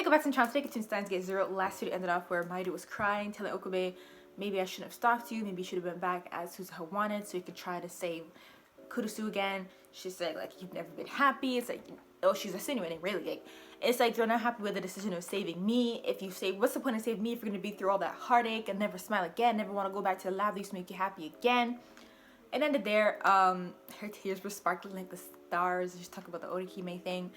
go back to Chance Make It to Steins Gate 0. Last video ended off where Maida was crying, telling Okabe, maybe I shouldn't have stopped you, maybe you should have been back as Suzuha wanted so you could try to save KÄUSU again. She said, like, you've never been happy. It's like, oh, she's insinuating, really. Like, it's like, you're not happy with the decision of saving me. If you say, what's the point of saving me if you're going to be through all that heartache and never smile again, never want to go back to the lab that used to make you happy again? It ended there. Her tears were sparkling like the stars. She's talking about the Orihime thing.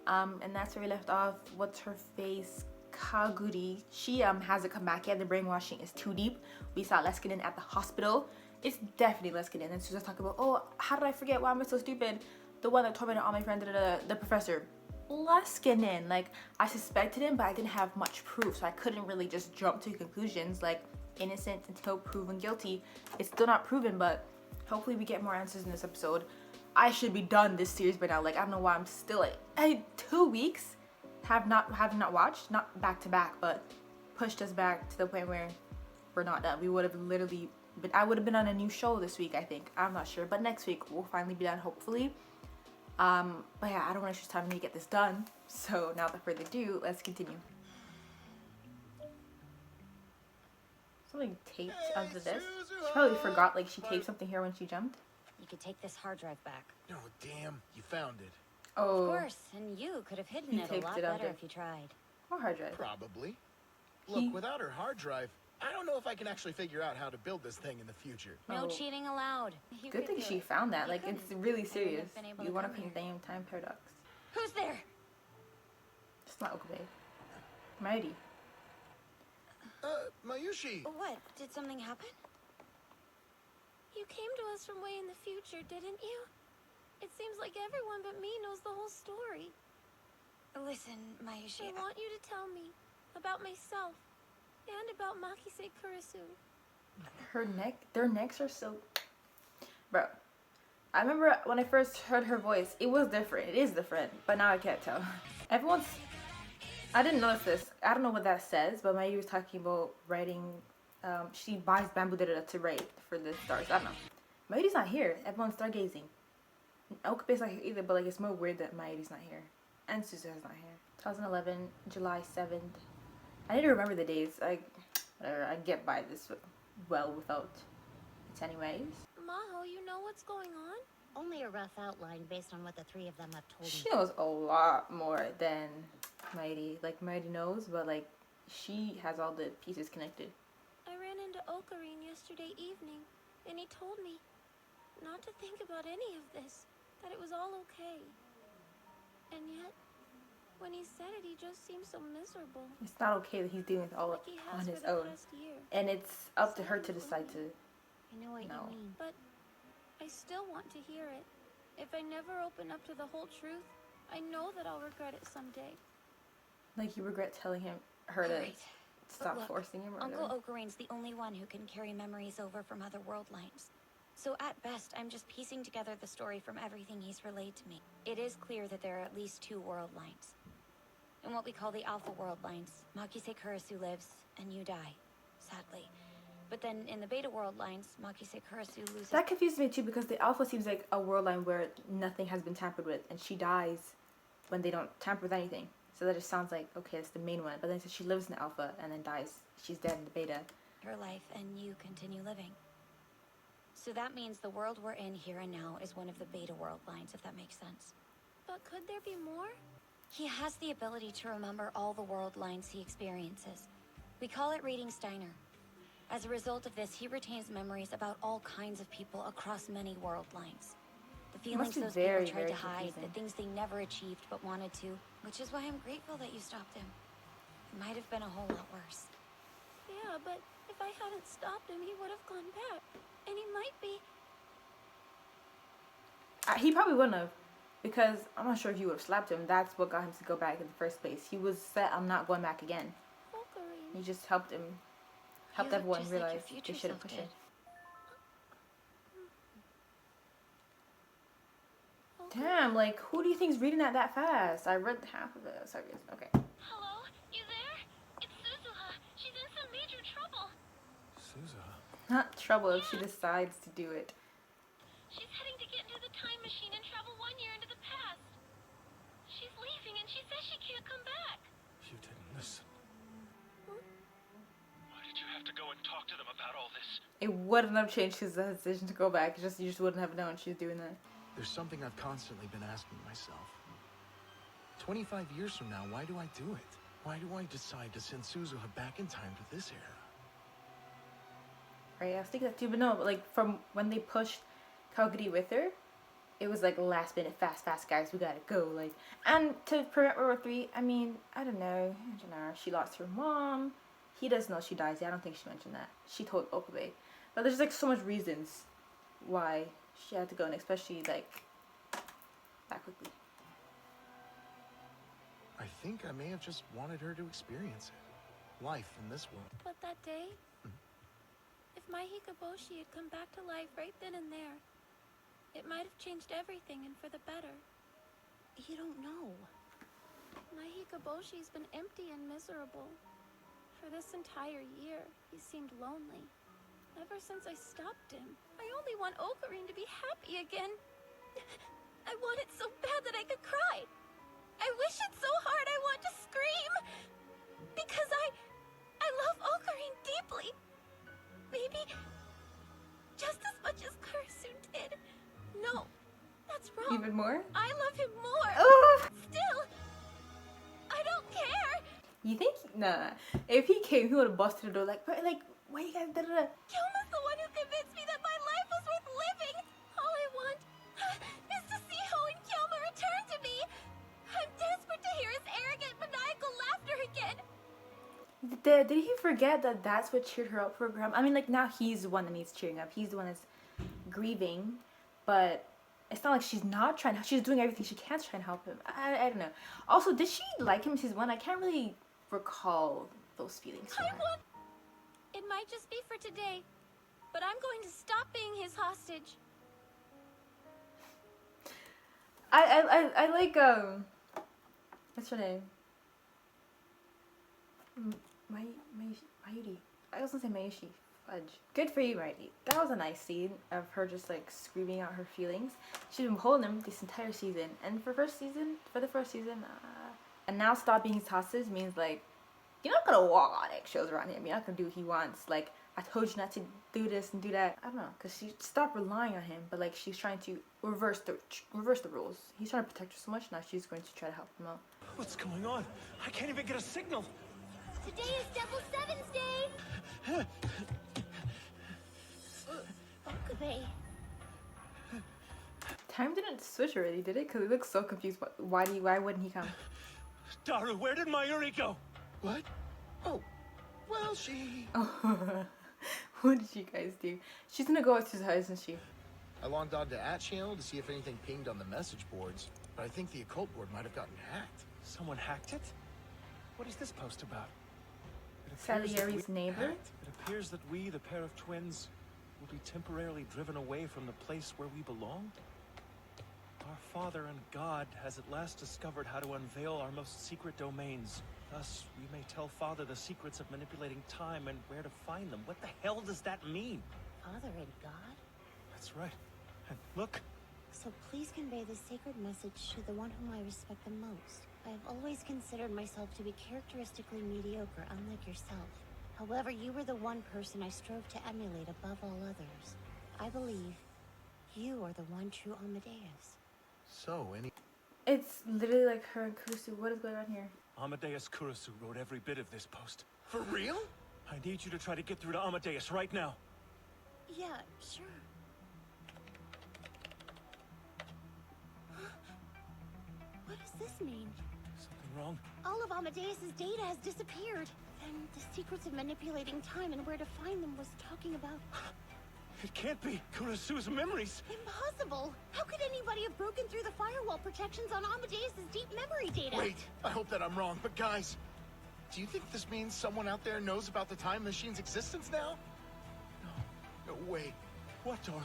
And that's where we left off. What's her face? Kaguri. She hasn't come back yet. The brainwashing is too deep. We saw Leskinen at the hospital. It's definitely Leskinen. And Suzuha's talking about, oh, how did I forget? Why am I so stupid? The one that tormented all my friends, the professor. Leskinen. Like, I suspected him, but I didn't have much proof, so I couldn't really just jump to conclusions. Like, innocent until proven guilty. It's still not proven, but hopefully we get more answers in this episode. I should be done this series by now. Like, I don't know why I'm still like 2 weeks have not watched, not back to back, but pushed us back to the point where we're not done. We would have literally been, I would have been on a new show this week, I think. I'm not sure, but next week we'll finally be done, hopefully. But yeah, I don't want to waste time to get this done. So now without further ado, let's continue. Something taped onto this. She probably forgot, like, she taped something here when she jumped. You could take this hard drive back. Oh, damn. You found it. Oh. Of course, and you could have hidden it a lot better if you tried. What hard drive? Probably. Look, without her hard drive, I don't know if I can actually figure out how to build this thing in the future. No cheating allowed. Good thing she found that. Like, it's really serious. You want to contain time paradox. Who's there? It's not Okabe. Mighty. Mayushi! What? Did something happen? You came to us from way in the future, didn't you? It seems like everyone but me knows the whole story. Listen, Mayushi, I want you to tell me about myself and about Makise KÄUSU. Her neck, their necks are so... Bro, I remember when I first heard her voice, it was different. It is different, but now I can't tell. Everyone's... I didn't notice this. I don't know what that says, but Mayu was talking about writing... she buys bamboo to write for the stars. I don't know. Mayuri's not here. Everyone's stargazing. Okabe's not here either, but like it's more weird that Mayuri's not here. And Suzuha's not here. 2011, July 7th. I need to remember the days. Whatever, I get by this well without it anyways. Maho, you know what's going on? only a rough outline based on what the three of them have told me. She knows a lot more than Mighty. Like, Mighty knows, but like, she has all the pieces connected. I ran into Ocarine yesterday evening, and he told me not to think about any of this, that it was all okay. And yet, when he said it, he just seemed so miserable. It's not okay that he's doing it all Like he has on for his the own. past year. And it's up to her to decide to... I know what you mean. But I still want to hear it. If I never open up to the whole truth, I know that I'll regret it someday. Like, you regret telling her to Right. stop Look, forcing him or Uncle whatever. Ocarine's the only one who can carry memories over from other world lines. So at best, I'm just piecing together the story from everything he's relayed to me. It is clear that there are at least 2 world lines. In what we call the Alpha world lines, Makise KÄUSU lives, and you die, sadly. But then in the Beta world lines, Makise KÄUSU loses... That confuses me too, because the Alpha seems like a world line where nothing has been tampered with, and she dies when they don't tamper with anything. So that just sounds like, okay, it's the main one. But then it says she lives in the Alpha and then dies. She's dead in the Beta. her life, and you continue living. So that means the world we're in here and now is one of the Beta world lines, if that makes sense. But could there be more? He has the ability to remember all the world lines he experiences. We call it reading Steiner. As a result of this, he retains memories about all kinds of people across many world lines. The feelings be those very, people tried very to hide, confusing. the things they never achieved but wanted to, which is why I'm grateful that you stopped him. It might have been a whole lot worse. Yeah, but if I hadn't stopped him, he would have gone back. And he might be... He probably wouldn't have. Because I'm not sure if you would have slapped him. That's what got him to go back in the first place. He was set on not going back again. Ocarine. You just helped him. Helped You look everyone just like your realize future they shouldn't self push did. it. Damn, like, who do you think's reading that fast? I read half of it. Sorry, okay. Hello? You there? It's Suzuha. She's in some major trouble. Suzuha? Not trouble if she decides to do it. She's heading to get into the time machine and travel 1 year into the past. She's leaving and she says she can't come back. Phew, it wouldn't have changed his decision to go back. It's just, you just wouldn't have known she was doing that. There's something I've constantly been asking myself. 25 years from now, why do I do it? Why do I decide to send Suzuha back in time to this era? Right, I was thinking that too, but no, like from when they pushed Calgary with her, it was like last minute, fast, guys, we gotta go. Like, and to prevent World War III, I mean, I don't know. She lost her mom. He doesn't know she dies. Yeah, I don't think she mentioned that. She told Okabe, but there's like so much reasons why she had to go, and especially like that quickly. I think I may have just wanted her to experience it. Life in this world. But that day, if my Hikaboshi had come back to life right then and there, it might have changed everything and for the better. You don't know. My Hikaboshi's been empty and miserable. For this entire year, he seemed lonely. Ever since I stopped him, I only want Ocarine to be happy again. I want it so bad that I could cry. I wish it so hard I want to scream. Because I love Ocarine deeply. Maybe just as much as KÄUSU did. No, that's wrong. Even more? I love him more. Oh! Still, I don't care. You think? Nah. If he came, he would have busted the door like, why you guys da-da-da? Kyoma's the one who convinced me that my life was worth living. All I want is to see Ho and Kyoma return to me. I'm desperate to hear his arrogant, maniacal laughter again. Did he forget that that's what cheered her up for Grandma? I mean, like, now he's the one that needs cheering up. He's the one that's grieving, but it's not like she's not trying to. She's doing everything she can to try and help him. I don't know. Also, did she like him in season 1? I can't really recall those feelings for her. It might just be for today, but I'm going to stop being his hostage. I like what's her name? Mayuri. I was gonna say Mayushi. Fudge. Good for you, Mayuri. That was a nice scene of her just like screaming out her feelings. She's been holding him this entire season, and for the first season, and now stop being his hostage means like you're not gonna walk on eggshells around him. You're not gonna do what he wants. Like, I told you not to do this and do that. I don't know, cause she stopped relying on him, but like she's trying to reverse the rules. He's trying to protect her so much. Now she's going to try to help him out. What's going on? I can't even get a signal. Today is Devil Seven's Day. Okabe. Time didn't switch already, did it? Cause he looks so confused. Why wouldn't he come? Daru, where did Mayuri go? What? Oh, well, she... Oh, what did you guys do? She's gonna go to his house, isn't she? I logged on to @channel to see if anything pinged on the message boards, but I think the occult board might have gotten hacked. Someone hacked it? What is this post about? It appears that Salieri's neighbor? It appears that we, the pair of twins, will be temporarily driven away from the place where we belong. Our Father and God has at last discovered how to unveil our most secret domains. Thus, we may tell Father the secrets of manipulating time and where to find them. What the hell does that mean? Father and God? That's right. And look. So please convey this sacred message to the one whom I respect the most. I have always considered myself to be characteristically mediocre, unlike yourself. However, you were the one person I strove to emulate above all others. I believe you are the one true Amadeus. So, It's literally like her and KÄUSU. What is going on here? Amadeus KÄUSU wrote every bit of this post. For real? I need you to try to get through to Amadeus right now. Yeah, sure. What does this mean? Something wrong? All of Amadeus's data has disappeared. And the secrets of manipulating time and where to find them was talking about... It can't be KÄUSU's memories. Impossible! How could anybody have broken through the firewall protections on Amadeus's deep memory data? Wait, I hope that I'm wrong, but guys, do you think this means someone out there knows about the time machine's existence now? No way. What, Daru?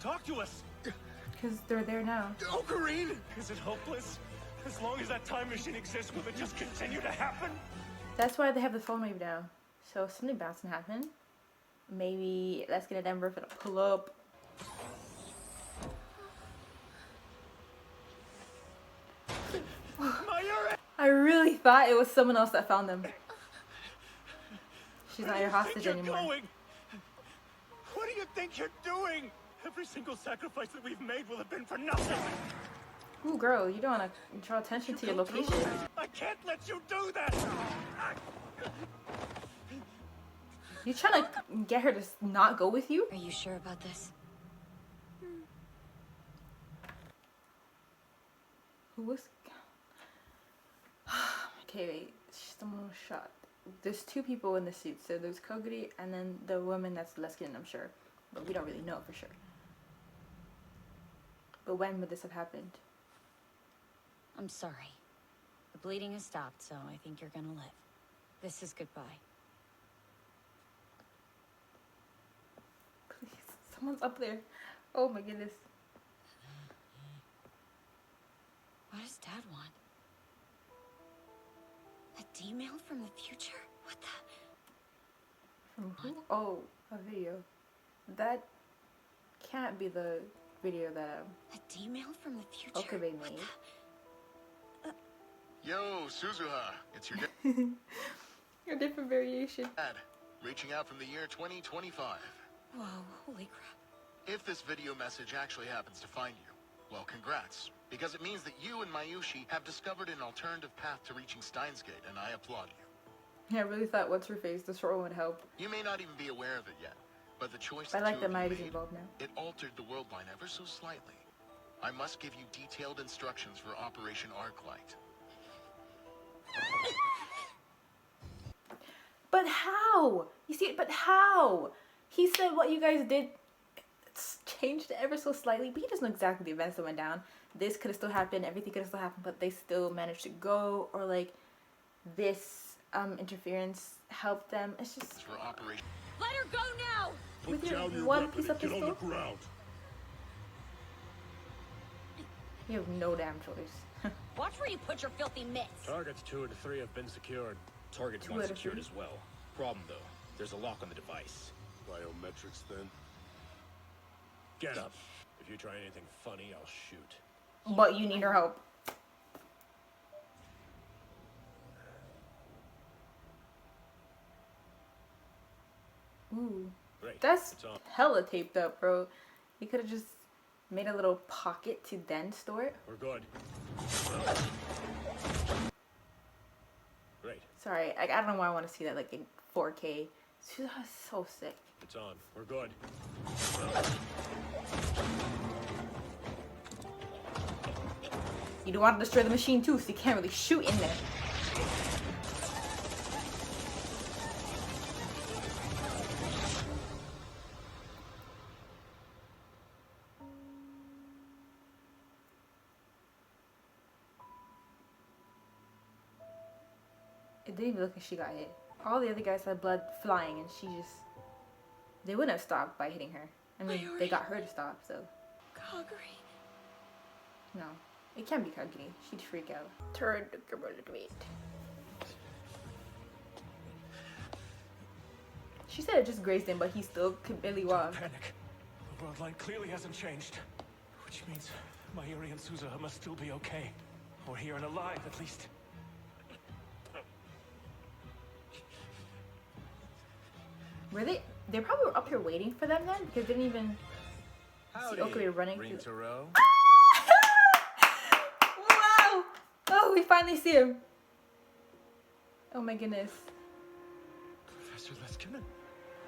Talk to us! Because they're there now. Ocarine! Is it hopeless? As long as that time machine exists, will it just continue to happen? That's why they have the phone wave now. So if something bad's gonna happen, maybe let's get a number for to pull up. I really thought it was someone else that found them. She's not your hostage anymore. Going? What do you think you're doing? Every single sacrifice that we've made will have been for nothing. Ooh, girl, you don't want to draw attention to your location. I can't let you do that. You trying to get her to not go with you? Are you sure about this? Who was? Okay, wait. Someone was shot. There's two people in the suit. So there's Koguri and then the woman that's Leskin, I'm sure. But we don't really know for sure. But when would this have happened? I'm sorry. The bleeding has stopped, so I think you're gonna live. This is goodbye. Please, someone's up there. Oh my goodness. What does Dad want? A D-mail from the future? What the? From who? Oh, a video. That can't be the video that A D-mail from the future? Okabe made. Yo, Suzuha, it's your A different variation. dad, reaching out from the year 2025. Whoa, holy crap. If this video message actually happens to find you, well, congrats, because it means that you and Mayushi have discovered an alternative path to reaching Steins Gate, and I applaud you. Yeah, I really thought what's her face, the short one would help. You may not even be aware of it yet, but the choice I the like two that of you Mayuri's made, involved now. it altered the world line ever so slightly. I must give you detailed instructions for Operation Arclight. But how? You see, but how? He said what you guys did changed it ever so slightly, but he doesn't know exactly the events that went down. This could have still happened, everything could have still happened, but they still managed to go, or like this interference helped them. It's just For Operation... Let her go now! with your one piece of pistol. You have no damn choice. Watch where you put your filthy mitts! Targets 2 and 3 have been secured. Target 2 1 out of secured 3. as well. Problem though, there's a lock on the device. Biometrics then. Get up. If you try anything funny, I'll shoot. But you need her help. Ooh, Great. that's It's on. hella taped up, bro. You could have just made a little pocket to then store it. We're good. Great. Sorry, I don't know why I want to see that like in 4K. Suzuha's so sick. It's on. We're good. You don't want to destroy the machine too, so you can't really shoot in there. It didn't even look like she got hit. All the other guys had blood flying, and she just... They wouldn't have stopped by hitting her. I mean, they got her to stop, so... Kaguri. No. It can't be Kaguri. She'd freak out. Turn the camera to wait. She said it just grazed him, but he still could barely walk. Panic. The world line clearly hasn't changed. Which means Mayuri and Suzuha must still be okay. Or here and alive, at least. Were they? They probably were up here waiting for them then, because they didn't even see Okabe running through. Rintaro. Wow! Oh, we finally see him. Oh my goodness. Professor Leskinen.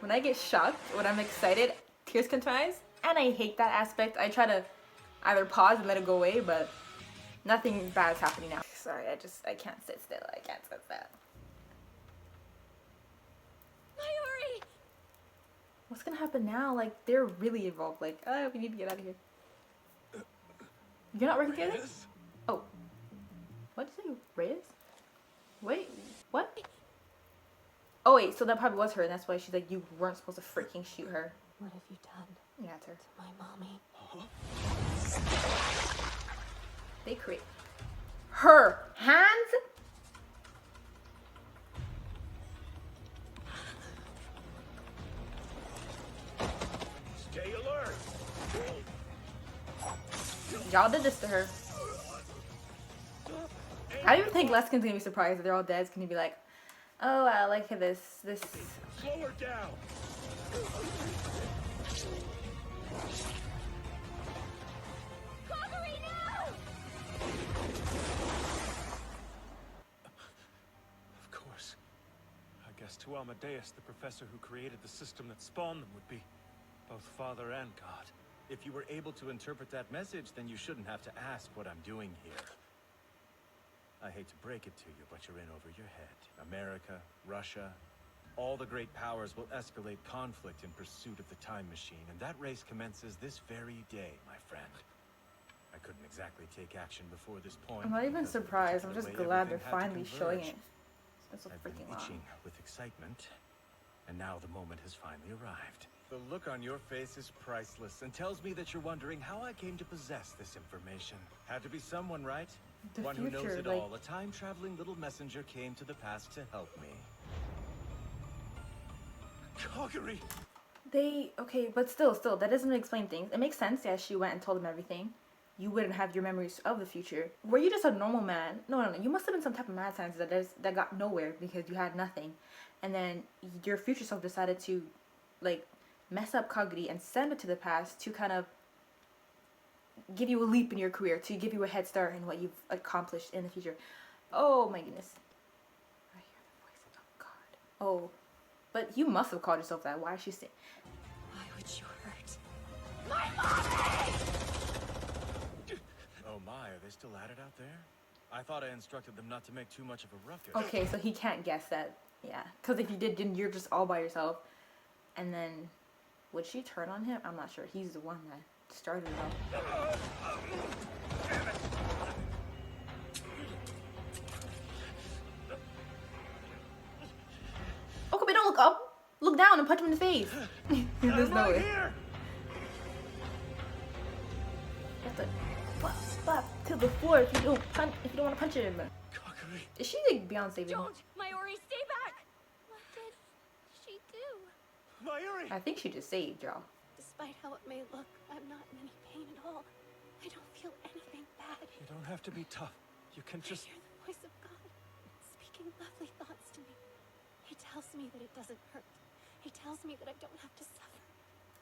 When I get shocked, when I'm excited, tears come to my eyes, and I hate that aspect. I try to either pause and let it go away, but nothing bad is happening now. Sorry, I can't sit still. I can't sit still. Mayuri! What's gonna happen now? Like, they're really involved. Like, oh, we need to get out of here. You're not working together? Oh. What did you say? Reyes? Wait, what? Oh wait, so that probably was her, and that's why she's like, you weren't supposed to freaking shoot her. What have you done Yeah, it's her. to my mommy? They create her hands? Stay alert. Y'all did this to her. I don't even think Leskin's gonna be surprised that they're all dead. It's gonna be like, oh, I like this. Slow her down. Kaguri, no! Of course. I guess to Amadeus, the professor who created the system that spawned them, would be both father and God. If you were able to interpret that message, then you shouldn't have to ask what I'm doing here. I hate to break it to you, but you're in over your head. America, Russia, all the great powers will escalate conflict in pursuit of the time machine, and that race commences this very day, my friend. I couldn't exactly take action before this point. I'm not even because of the surprised. I'm particular just way glad they're everything had to finally showing converge. it. It's so I've been freaking long. itching with excitement, and now the moment has finally arrived. The look on your face is priceless and tells me that you're wondering how I came to possess this information. Had to be someone, right? The One who knows future, it like- all. A time-traveling little messenger came to the past to help me. Kaguri! Okay, but still, that doesn't explain things. It makes sense, yeah, she went and told him everything. You wouldn't have your memories of the future. Were you just a normal man? No. You must have been some type of mad scientist that got nowhere because you had nothing. And then your future self decided to, like, mess up Kaguri and send it to the past to kind of give you a leap in your career, to give you a head start in what you've accomplished in the future. Oh my goodness. I hear the voice of God. Oh, but you must have called yourself that. Why is she saying? Why would you hurt? Oh my, are they still at it out there? I thought I instructed them not to make too much of a ruckus. Okay, so he can't guess that. Yeah, because if you did, then you're just all by yourself. And then, would she turn on him? I'm not sure. He's the one that started it all. Okay, but don't look up. Look down and punch him in the face. There's no way. Here! You have to slap to the floor if you don't want to punch him. Kaguri! Is she like Beyonce? Don't! Mayuri, stay back! What did she do? Mayuri! I think she just saved y'all. Despite how it may look, I'm not in any pain at all. I don't feel anything bad. You don't have to be tough. You can I just... hear the voice of God speaking lovely thoughts to me. He tells me that it doesn't hurt. He tells me that I don't have to suffer.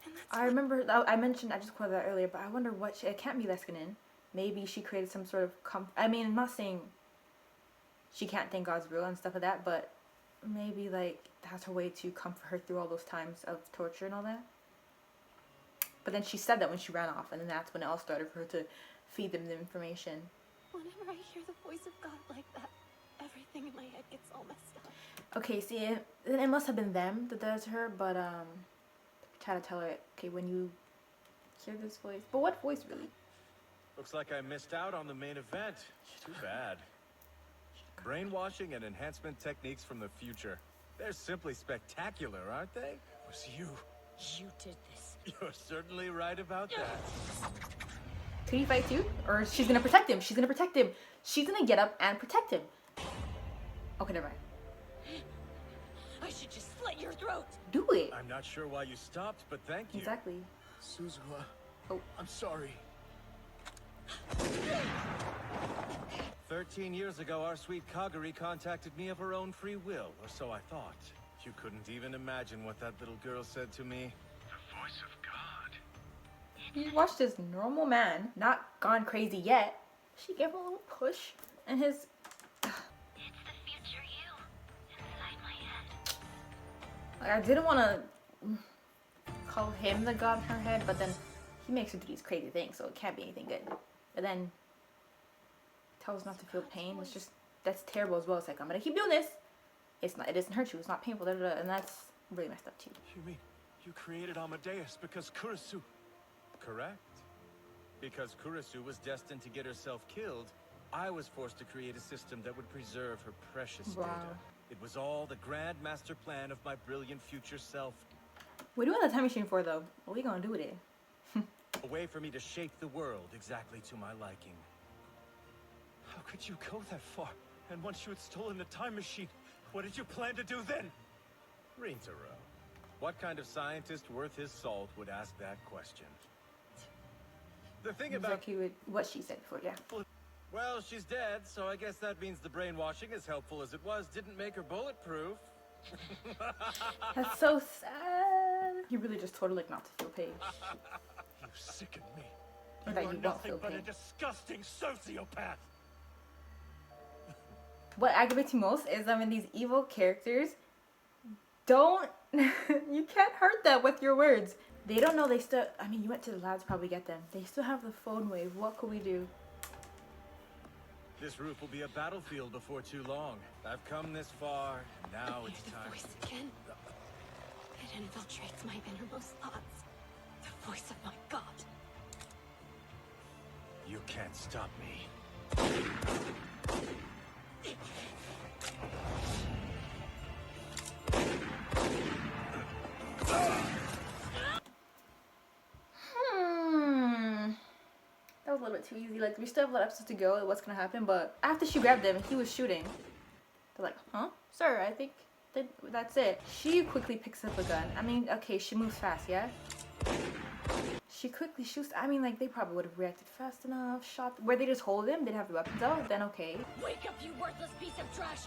And that's I remember, I mentioned, I just quoted that earlier, but I wonder what, it can't be Leskinen. Maybe she created some sort of, I mean, I'm not saying she can't think God's real and stuff like that, but maybe, like, that's her way to comfort her through all those times of torture and all that. But then she said that when she ran off, and then that's when it all started for her to feed them the information. Whenever I hear the voice of God like that, everything in my head gets all messed up. Okay, see, then it must have been them that does her, but, try to tell her, okay, when you hear this voice, but what voice really? Looks like I missed out on the main event. Too bad. Brainwashing and enhancement techniques from the future. They're simply spectacular, aren't they? It was you. You did this. You're certainly right about that. Could he fight too? Or she's gonna protect him. She's gonna protect him. She's gonna get up and protect him. Okay, never mind. I should just slit your throat! Do it. I'm not sure why you stopped, but thank you. Exactly. Suzuha. Oh. I'm sorry. 13 years ago, our sweet Kaguri contacted me of her own free will, or so I thought. You couldn't even imagine what that little girl said to me. The voice of God. He watched this normal man, not gone crazy yet. She gave him a little push, and his. It's the future you inside my head. Like, I didn't want to call him the god in her head, but then he makes her do these crazy things, so it can't be anything good. But then tells us not to feel pain. It's just, that's terrible as well. It's like, I'm gonna keep doing this. It's not. It doesn't hurt you. It's not painful. And that's really messed up too. You mean you created Amadeus because KÄUSU... Correct. Because KÄUSU was destined to get herself killed, I was forced to create a system that would preserve her precious Wow. data. It was all the grand master plan of my brilliant future self. What do you want the time machine for, though? What are we gonna do with it? A way for me to shape the world exactly to my liking. How could you go that far? And once you had stolen the time machine, what did you plan to do then? Rintaro. What kind of scientist worth his salt would ask that question? The thing about... Exactly what she said before, yeah. Well, she's dead, so I guess that means the brainwashing, as helpful as it was, didn't make her bulletproof. That's so sad. He really just told her, like, not to feel pain. sicken me. Or You that are you don't nothing feel but a pain. disgusting sociopath. What aggravates me most is that when these evil characters don't, you can't hurt them with your words. They don't know they still, I mean, you went to the labs to probably get them. They still have the phone wave. What could we do? This roof will be a battlefield before too long. I've come this far, now it's time. Voice again. It infiltrates my innermost thoughts. The voice of my God. You can't stop me. That was a little bit too easy. Like, we still have a lot of episodes to go. What's gonna happen? But after she grabbed him, he was shooting. They're like, huh? Sir, I think that's it. She quickly picks up a gun. I mean, okay, she moves fast, yeah? She quickly shoots. I mean, like, they probably would have reacted fast enough. Shot. Where they just hold him, they'd have the weapons out, then okay. Wake up, you worthless piece of trash!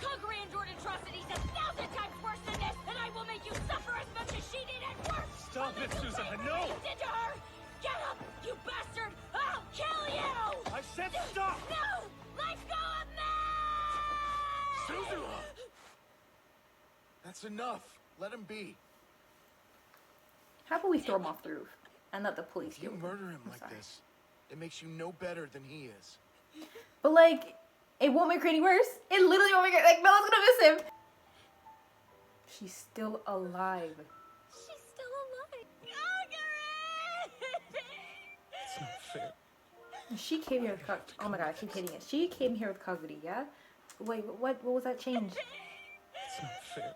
Kagura endured atrocities 1,000 times worse than this, and I will make you suffer as much as she did and worse! Stop it, Suzuha, no! Did to her! Get up, you bastard! I'll kill you! I said stop! No! Let go of me! Suzuha! That's enough. Let him be. How about we throw him off the roof and let the police If you deal with murder him I'm like sorry. this, it makes you no better than he is. But, like, it won't make her any worse. It literally won't make her, like, no one's gonna miss him. She's still alive. She's still alive. It's not fair. She came here with Kaguri. Oh my god, I keep hitting it. She came here with Kaguri, yeah? Wait, what was that change? It's not fair.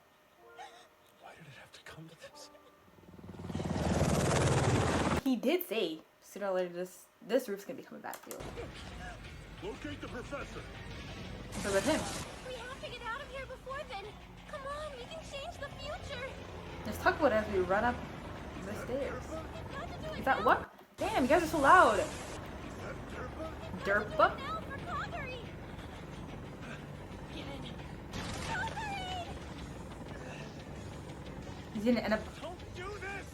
Why did it have to come to this? He did say sooner or later this roof's gonna become a battlefield. Locate the professor. So with him. We have to get out of here before then. Come on, we can change the future. Let's talk about it as we run up the stairs. We've got to do it Is that now. what? Damn, you guys are so loud. Derpa? Now for Kaguri. Get in. Kaguri! He's gonna end up. Don't do this!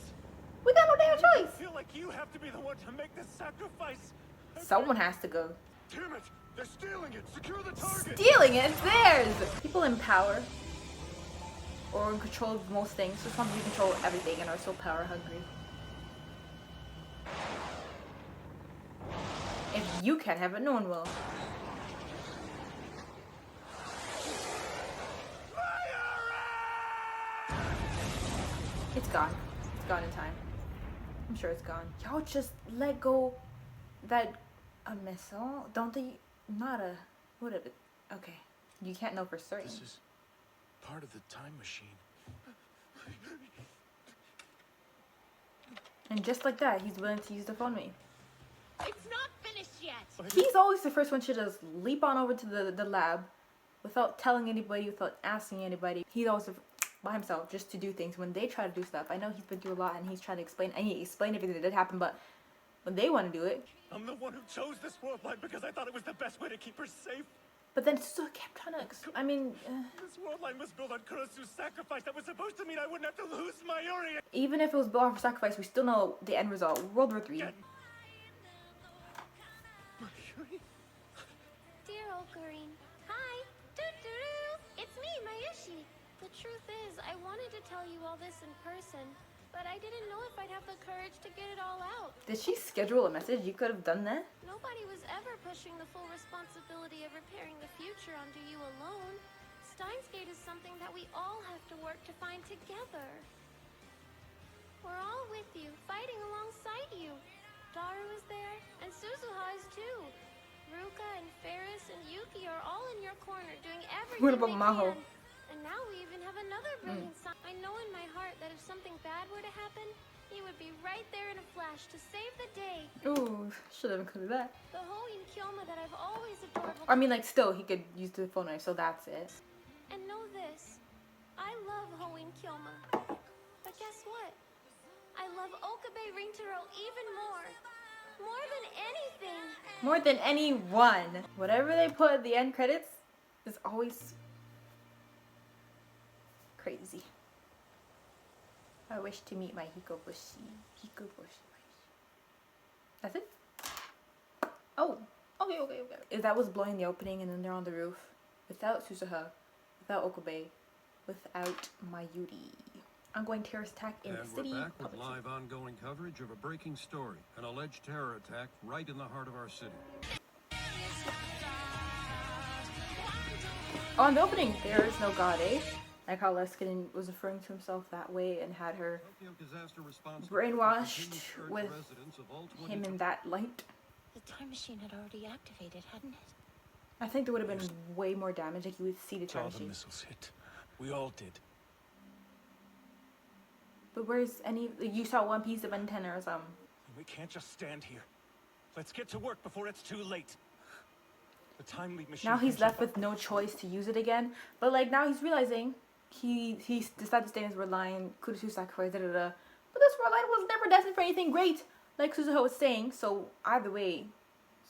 We got no damn I choice. feel like you have to be the one to make this sacrifice. Someone has to go. Damn it! They're stealing it! Secure the target! Stealing it, it's theirs! People in power or in control of most things, so sometimes we control everything and are so power hungry. If you can't have it, no one will. It's gone. It's gone in time. I'm sure it's gone. Y'all just let go that a missile? Don't they? Not a. What is it? Okay. You can't know for certain. This is part of the time machine. And just like that, he's willing to use the phone me. It's not finished yet! He's always the first one to just leap on over to the lab without telling anybody, without asking anybody. He's always by himself just to do things. When they try to do stuff, I know he's been through a lot and he's trying to explain, and he explained everything that did happen, but when they want to do it, I'm the one who chose this world line because I thought it was the best way to keep her safe. but then still kept trying to, I mean, This world line was built on KǳYAUSU's sacrifice. That was supposed to mean I wouldn't have to lose Mayuri. even if it was built off for sacrifice, we still know the end result. World War III. Mayuri? Dear Ocarine. Hi. Doo-doo-doo. It's me, Mayushi. The truth is, I wanted to tell you all this in person, but I didn't know if I'd have the courage to get it all out. Did she schedule a message? You could have done that. Nobody was ever pushing the full responsibility of repairing the future onto you alone. Steins Gate is something that we all have to work to find together. We're all with you, fighting alongside you. Daru is there, and Suzuha is too. Ruka and Ferris and Yuki are all in your corner doing everything What about they Maho? can. And now we even have another brilliant son. I know in my heart that if something bad were to happen, he would be right there in a flash to save the day. Ooh, should have included that. The Hoin Kyoma that I've always adored will I mean, like, still, he could use the phone knife, so that's it. And know this, I love Hoin Kyoma. But guess what? I love Okabe Rintaro even more. More than anything. More than anyone. Whatever they put at the end credits is always crazy. I wish to meet my Hikoboshi. Hikoboshi. That's it? Oh, okay. Is that was blowing the opening and then they're on the roof. Without Suzuha, without Okabe, without Mayuri. Ongoing terrorist attack in the city. We're back with live ongoing coverage of a breaking story. An alleged terror attack right in the heart of our city. On the opening, there is no god, eh? Like how Leskin was referring to himself that way and had her brainwashed with him in that light. The time machine had already activated, hadn't it? I think there would have been way more damage. Like you would see the time All the machine. missiles hit. We all did. But where's any? You saw one piece of antenna or something. We can't just stand here. Let's get to work before it's too late. The time leap machine. Now he's left with no choice to use it again. But like now he's realizing he decided to stay in his red line. Kurusu sacrificed, But this red line was never destined for anything great, like Suzuha was saying. So either way,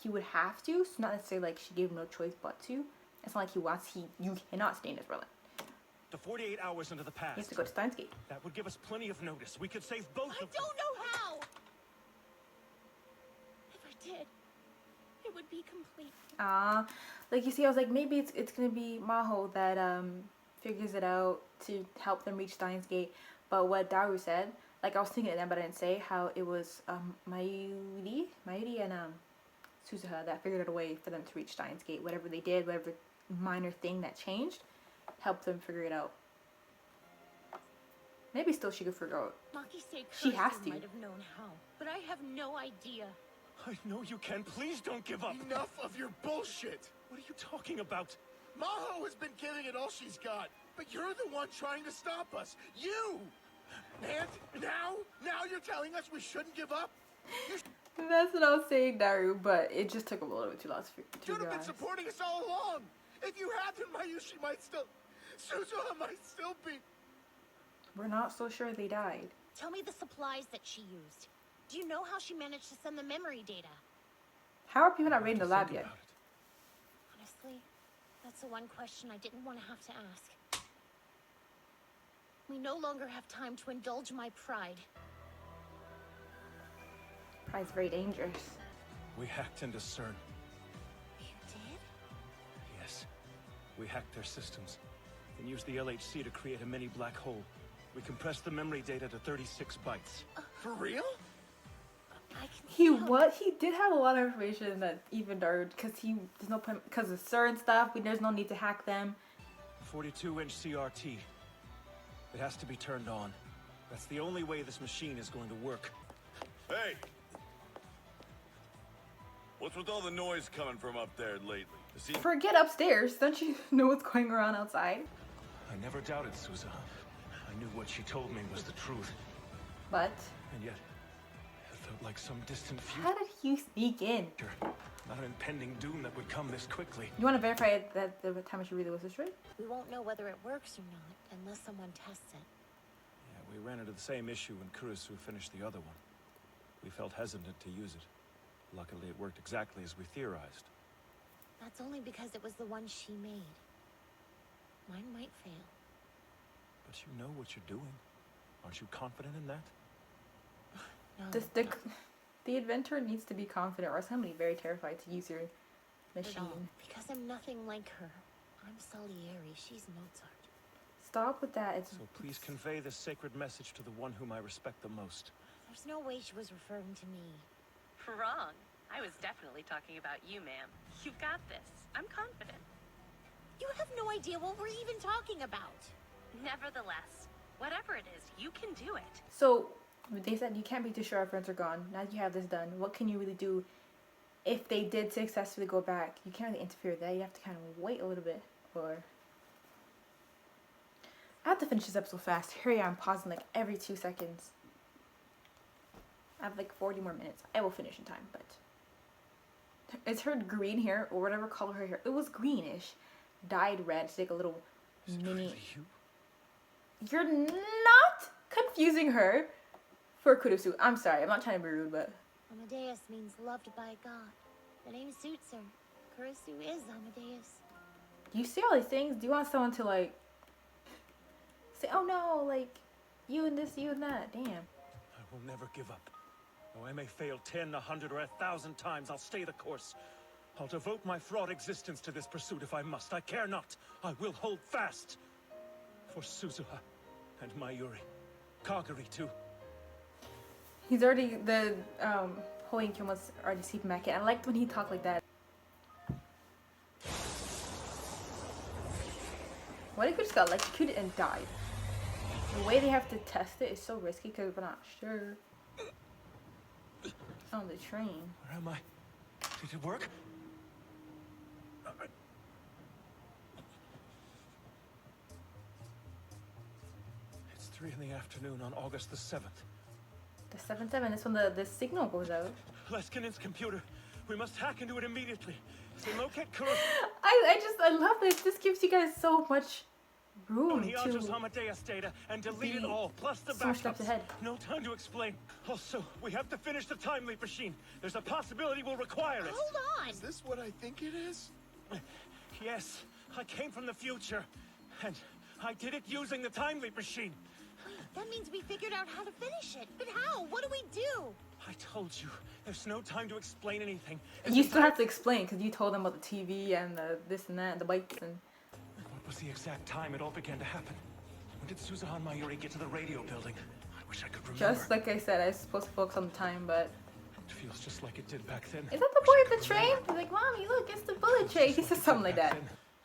he would have to. So not necessarily like she gave him no choice but to. It's not like he wants. You cannot stay in his red line. The 48 hours into the past. He has to go to Steins Gate. That would give us plenty of notice. We could save both of them. I don't know how! If I did, it would be complete. Like you see, I was like, maybe it's gonna be Maho that figures it out to help them reach Steins Gate. But what Daru said, like I was thinking of them, but I didn't say how it was Mayuri and Suzuha that figured out a way for them to reach Steins Gate. Whatever they did, whatever minor thing that changed, helped them figure it out. Maybe still she could figure out. She has to. Might have known how, but I have no idea. I know you can. Please don't give up. Enough of your bullshit! What are you talking about? Maho has been giving it all she's got, but you're the one trying to stop us. You! And now you're telling us we shouldn't give up? That's what I was saying, Daru, but it just took a little bit too long to You'd have been realize. supporting us all along. If you hadn't, Mayushi might still... Suzuha might still be... We're not so sure they died. Tell me the supplies that she used. Do you know how she managed to send the memory data? How are people not raiding the lab yet? Honestly, that's the one question I didn't want to have to ask. We no longer have time to indulge my pride. Pride's very dangerous. We hacked into CERN. You did? Yes. We hacked their systems and used the LHC to create a mini black hole. We compressed the memory data to 36 bytes. For real? I can He tell. what? He did have a lot of information that even Daru, because there's no point because of certain stuff. There's no need to hack them. 42-inch CRT. It has to be turned on. That's the only way this machine is going to work. Hey! What's with all the noise coming from up there lately? Forget upstairs. Don't you know what's going around outside? I never doubted Suzuha. I knew what she told me was the truth. But And yet, it felt like some distant future. how did he sneak in? Not an impending doom that would come this quickly. You want to verify that the time machine really was destroyed? We won't know whether it works or not unless someone tests it. Yeah, we ran into the same issue when KÄUSU finished the other one. We felt hesitant to use it. Luckily, it worked exactly as we theorized. That's only because it was the one she made. Mine might fail. But you know what you're doing. Aren't you confident in that? No, The inventor needs to be confident, or else I'm gonna be very terrified to use your not at all. machine. Because I'm nothing like her. I'm Salieri. She's Mozart. Stop with that. It's So please convey this sacred message to the one whom I respect the most. There's no way she was referring to me. Wrong. I was definitely talking about you, ma'am. You've got this. I'm confident. You have no idea what we're even talking about. Nevertheless, whatever it is, you can do it. So they said you can't be too sure our friends are gone. Now that you have this done, what can you really do? If they did successfully go back, you can't really interfere with that. You have to kind of wait a little bit. Or I have to finish this episode fast. Here I am pausing like every 2 seconds. I have like 40 more minutes. I will finish in time, but it's her green hair or whatever color her hair. It was greenish, dyed red. It's like a little mini. Really you? You're not confusing her for KÄUSU. I'm sorry. I'm not trying to be rude, but Amadeus means loved by God. The name suits her. KÄUSU is Amadeus. you see all these things. Do you want someone to like say, "Oh no, like you and this, you and that"? Damn. I will never give up. Though I may fail 10, 100, or 1,000 times, I'll stay the course. I'll devote my fraught existence to this pursuit if I must. I care not. I will hold fast. For Suzuha and Mayuri. Kagari, too. He's already, the Hoenkyun was already sleeping back in. I liked when he talked like that. What if he just got electrocuted and died? The way they have to test it is so risky because we're not sure. On the train. Where am I? Did it work? It's 3 in the afternoon on August the 7th. The 7-7 is when the signal goes out. Leskinen's computer. We must hack into it immediately. To locate Kuro. I love this. This gives you guys so much room to Amadeus data and delete it all, plus the so much steps backups. ahead. No time to explain. Also, we have to finish the time leap machine. There's a possibility we'll require it. Hold on! Is this what I think it is? Yes, I came from the future, and I did it using the time leap machine. Wait, that means we figured out how to finish it. But how? What do we do? I told you, there's no time to explain anything. You still have to explain because you told them about the TV and the this and that and the bikes and... What was the exact time it all began to happen? When did Suzuha and Mayuri get to the radio building? I wish I could remember. Just like I said, I was supposed to focus on the time, but... It feels just like it did back then. Is that the boy at the train? He's like, Mommy, look, it's the bullet train. He says something like that.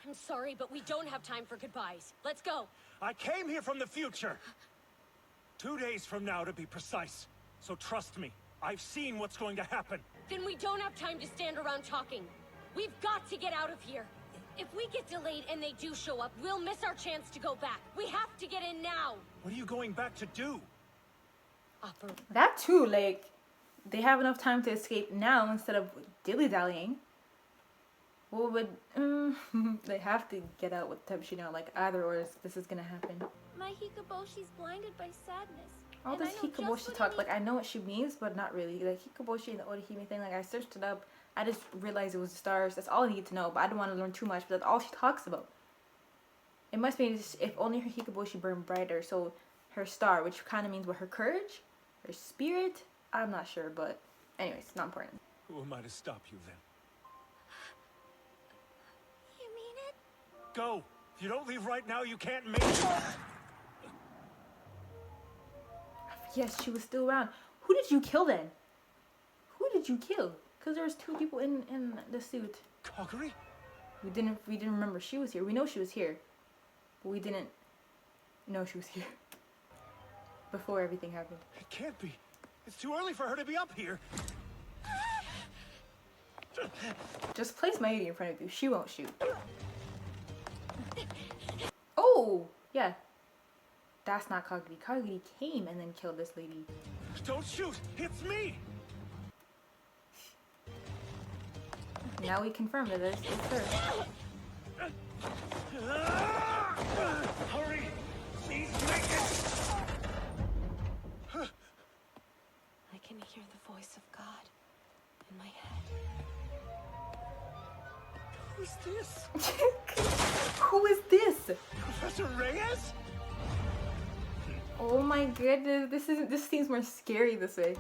I'm sorry, but we don't have time for goodbyes. Let's go. I came here from the future. 2 days from now, to be precise. So trust me, I've seen what's going to happen. Then we don't have time to stand around talking. We've got to get out of here. If we get delayed and they do show up, we'll miss our chance to go back. We have to get in now. What are you going back to do? That too, like, they have enough time to escape now instead of dilly-dallying. What would... they have to get out with the machine now, like, either or this is gonna happen. My Hikaboshi's blinded by sadness. All this Hikaboshi talk, like, I know what she means, but not really. Like, Hikaboshi and the Orihime thing, like, I searched it up. I just realized it was the stars. That's all I need to know, but I don't want to learn too much, but that's all she talks about. It must mean if only her Hikaboshi burned brighter, so her star, which kind of means what, her courage? Her spirit? I'm not sure, but anyways, it's not important. Who am I to stop you then? You mean it? Go! If you don't leave right now, you can't make it! Yes, she was still around. Who did you kill then? Who did you kill? Because there was 2 people in the suit. Kagari? We didn't remember she was here. We know she was here, but we didn't know she was here before everything happened. It can't be. It's too early for her to be up here. Just place Mayuri in front of you. She won't shoot. Oh, yeah. That's not Kagari. Kagari came and then killed this lady. Don't shoot! It's me! Now we confirm that it's her. Hurry! Please make it! I can hear the voice of God in my head. Who's this? Who is this? Professor Reyes? Oh my goodness, this seems more scary this way.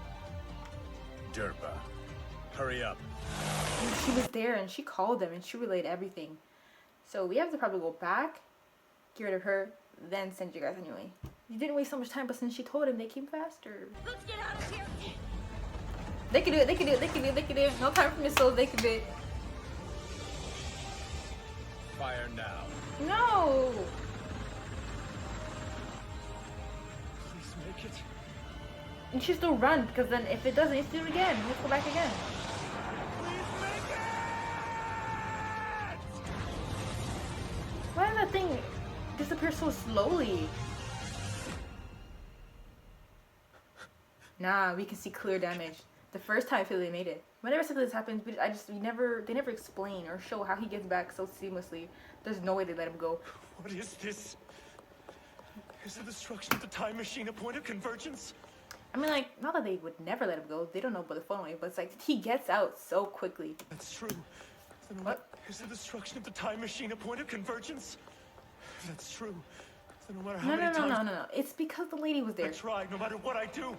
Derpa, hurry up. She was there and she called them and she relayed everything. So we have to probably go back, get rid of her, then send you guys anyway. You didn't waste so much time, but since she told him, they came faster. Let's get out of here. They can do it, they can do it, they can do it, they can do it. No time for missiles, they can do it. Fire now. No! Please make it. You should still run, because then if it doesn't, you have to do it again. Let's go back again. Please make it! Why did that thing disappear so slowly? Nah, we can see clear damage. The first time I feel they made it. Whenever something like this happens, they never explain or show how he gets back so seamlessly. There's no way they let him go. What is this? Is the destruction of the time machine a point of convergence? I mean, like, not that they would never let him go. They don't know about the phone way, but it's like he gets out so quickly. That's true. Then What? Is the destruction of the time machine a point of convergence? That's true. Then no matter how No, many times no. It's because the lady was I there. try, no matter what I do,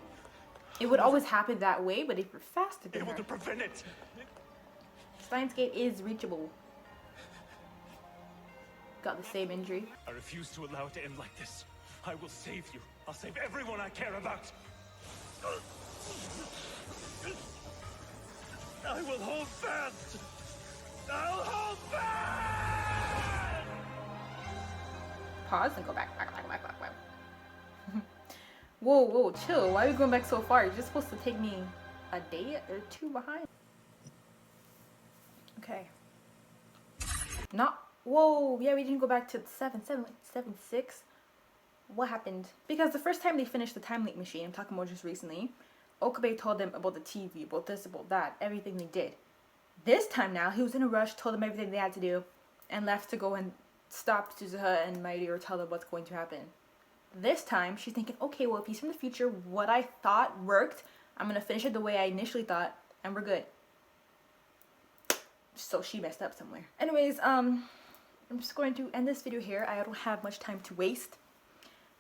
It would always happen that way, but if you're faster than able her, to prevent it. Steins Gate is reachable. Got the same injury. I refuse to allow it to end like this. I will save you. I'll save everyone I care about. I will hold fast. I'll hold fast. Pause and go back. Whoa, whoa, chill. Why are we going back so far? You're just supposed to take me a day or two behind. Okay. Not. Whoa, yeah, we didn't go back to 6. What happened? Because the first time they finished the time leak machine, I'm talking about just recently, Okabe told them about the TV, about this, about that, everything they did. This time now, he was in a rush, told them everything they had to do, and left to go and stop Suzuha and Mairi or tell them what's going to happen. This time, she's thinking, okay, well, if he's from the future, what I thought worked, I'm going to finish it the way I initially thought, and we're good. So she messed up somewhere. Anyways, I'm just going to end this video here. I don't have much time to waste.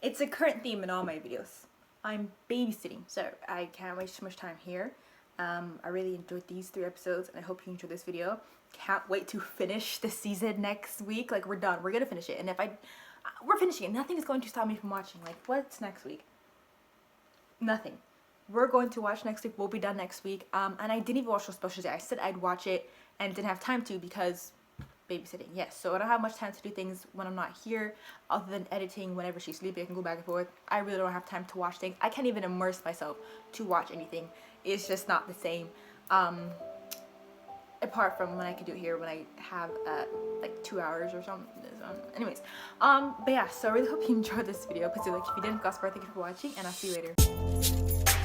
It's a current theme in all my videos. I'm babysitting, so I can't waste too much time here. I really enjoyed these 3 episodes, and I hope you enjoyed this video. Can't wait to finish the season next week. Like, we're done. We're gonna finish it. And if we're finishing it. Nothing is going to stop me from watching. Like, what's next week? Nothing. We're going to watch next week. We'll be done next week. And I didn't even watch those specials yet. I said I'd watch it and didn't have time to because babysitting. Yes, so I don't have much time to do things when I'm not here other than editing. Whenever she's sleeping, I can go back and forth. I really don't have time to watch things. I can't even immerse myself to watch anything. It's just not the same. Apart from when I could do it here when I have like 2 hours or something. Anyways, but yeah, so I really hope you enjoyed this video. Please do like if you didn't. Gospel, thank you for watching, and I'll see you later.